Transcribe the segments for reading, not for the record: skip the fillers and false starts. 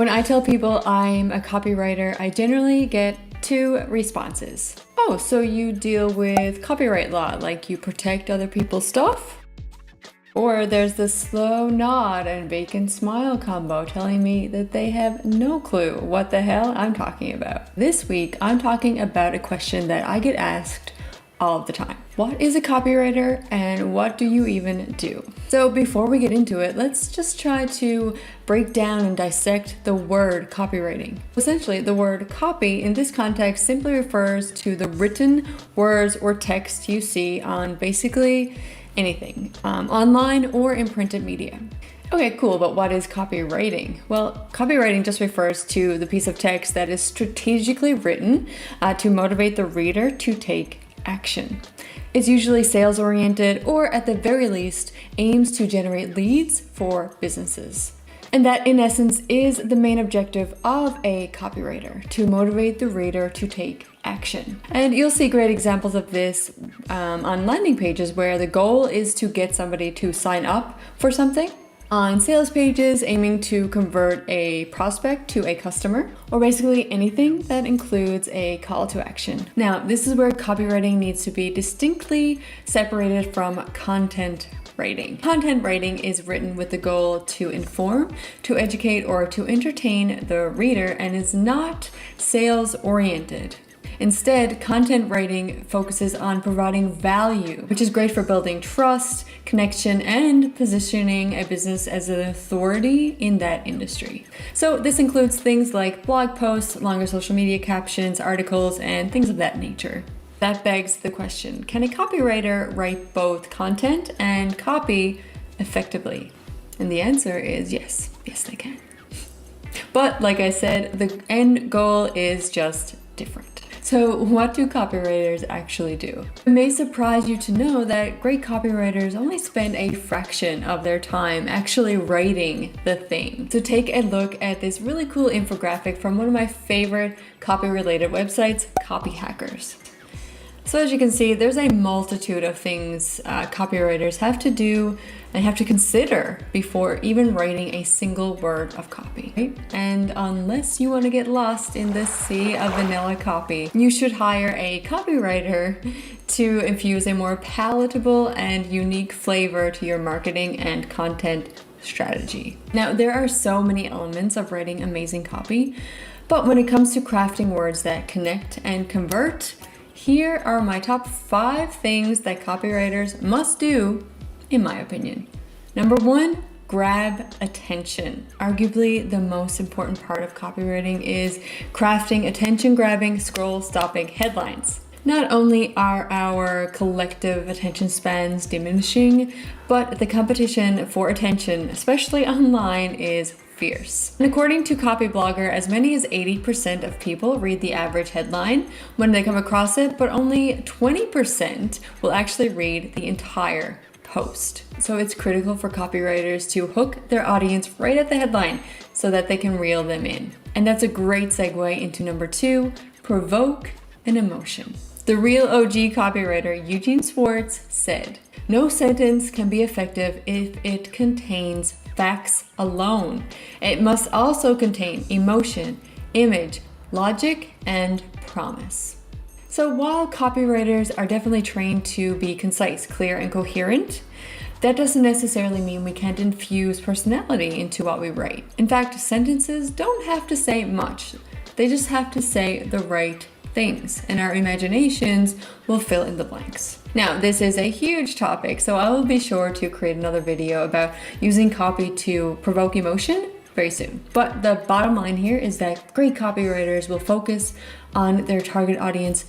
When I tell people I'm a copywriter, I generally get two responses. Oh, so you deal with copyright law, like you protect other people's stuff? Or there's this slow nod and vacant smile combo telling me that they have no clue what the hell I'm talking about. This week, I'm talking about a question that I get asked all the time. What is a copywriter and what do you even do? So before we get into it, let's just try to break down and dissect the word copywriting. Essentially, the word copy in this context simply refers to the written words or text you see on basically anything, online or in printed media. Okay, cool, but what is copywriting? Well, copywriting just refers to the piece of text that is strategically written to motivate the reader to take action. It's usually sales-oriented or at the very least aims to generate leads for businesses. And that in essence is the main objective of a copywriter, to motivate the reader to take action. And you'll see great examples of this on landing pages where the goal is to get somebody to sign up for something, on sales pages aiming to convert a prospect to a customer, or basically anything that includes a call to action. Now, this is where copywriting needs to be distinctly separated from content writing. Content writing is written with the goal to inform, to educate, or to entertain the reader and is not sales oriented. Instead, content writing focuses on providing value, which is great for building trust, connection, and positioning a business as an authority in that industry. So this includes things like blog posts, longer social media captions, articles, and things of that nature. That begs the question, can a copywriter write both content and copy effectively? And the answer is yes. Yes, they can. But like I said, the end goal is just different. So what do copywriters actually do? It may surprise you to know that great copywriters only spend a fraction of their time actually writing the thing. So take a look at this really cool infographic from one of my favorite copy-related websites, Copy Hackers. So as you can see, there's a multitude of things copywriters have to do and have to consider before even writing a single word of copy. Right? And unless you want to get lost in the sea of vanilla copy, you should hire a copywriter to infuse a more palatable and unique flavor to your marketing and content strategy. Now, there are so many elements of writing amazing copy, but when it comes to crafting words that connect and convert, here are my top 5 things that copywriters must do, in my opinion. Number 1, grab attention. Arguably the most important part of copywriting is crafting attention-grabbing, scroll-stopping headlines. Not only are our collective attention spans diminishing, but the competition for attention, especially online, is fierce. And according to Copyblogger, as many as 80% of people read the average headline when they come across it, but only 20% will actually read the entire post. So it's critical for copywriters to hook their audience right at the headline so that they can reel them in. And that's a great segue into number 2, provoke an emotion. The real OG copywriter Eugene Schwartz said, "No sentence can be effective if it contains facts alone. It must also contain emotion, image, logic, and promise." So while copywriters are definitely trained to be concise, clear, and coherent, that doesn't necessarily mean we can't infuse personality into what we write. In fact, sentences don't have to say much. They just have to say the right things, and our imaginations will fill in the blanks. Now, this is a huge topic, so I will be sure to create another video about using copy to provoke emotion very soon. But the bottom line here is that great copywriters will focus on their target audience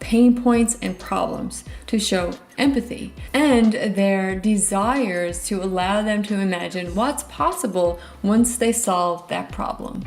pain points and problems to show empathy and their desires to allow them to imagine what's possible once they solve that problem.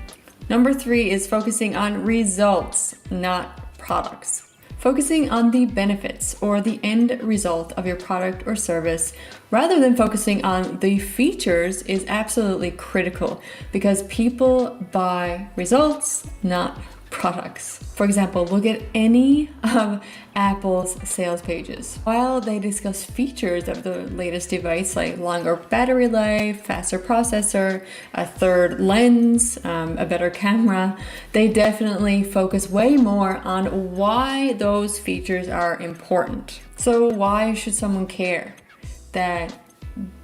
Number 3 is focusing on results, not products. Focusing on the benefits or the end result of your product or service rather than focusing on the features is absolutely critical because people buy results, not products. For example, look at any of Apple's sales pages. While they discuss features of the latest device like longer battery life, faster processor, a third lens, a better camera, they definitely focus way more on why those features are important. So why should someone care that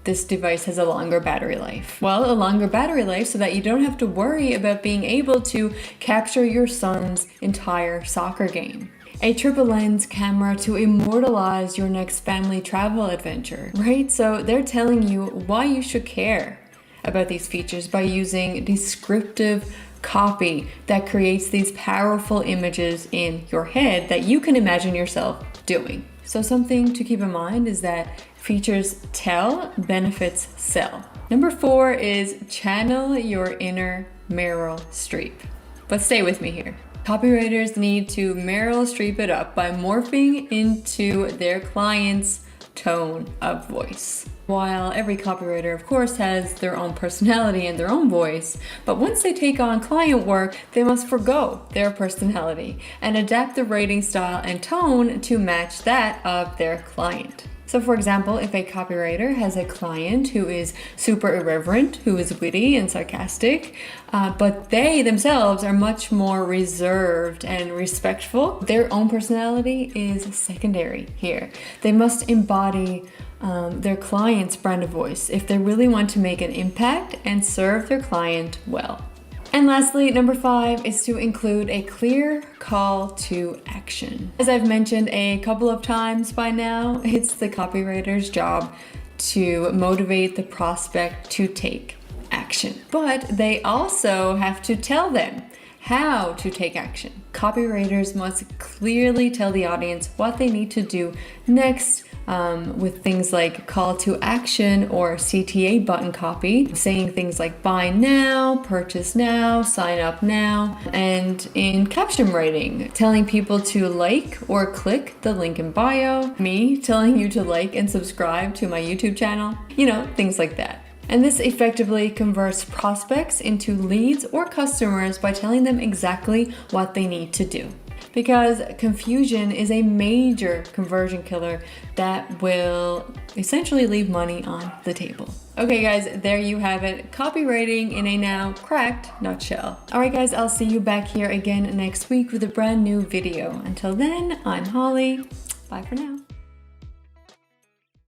this device has a longer battery life? Well, a longer battery life so that you don't have to worry about being able to capture your son's entire soccer game. A triple lens camera to immortalize your next family travel adventure, right? So they're telling you why you should care about these features by using descriptive copy that creates these powerful images in your head that you can imagine yourself doing. So something to keep in mind is that features tell, benefits sell. Number 4 is channel your inner Meryl Streep. But stay with me here. Copywriters need to Meryl Streep it up by morphing into their client's tone of voice. While every copywriter, of course, has their own personality and their own voice, but once they take on client work, they must forgo their personality and adapt the writing style and tone to match that of their client. So for example, if a copywriter has a client who is super irreverent, who is witty and sarcastic, but they themselves are much more reserved and respectful, their own personality is secondary here. They must embody their client's brand of voice if they really want to make an impact and serve their client well. And lastly, number 5 is to include a clear call to action. As I've mentioned a couple of times by now, it's the copywriter's job to motivate the prospect to take action. But they also have to tell them how to take action. Copywriters must clearly tell the audience what they need to do next with things like call to action or CTA button copy, saying things like buy now, purchase now, sign up now, and in caption writing, telling people to like or click the link in bio, me telling you to like and subscribe to my YouTube channel, things like that. And this effectively converts prospects into leads or customers by telling them exactly what they need to do. Because confusion is a major conversion killer that will essentially leave money on the table. Okay guys, there you have it. Copywriting in a now cracked nutshell. Alright guys, I'll see you back here again next week with a brand new video. Until then, I'm Holly. Bye for now.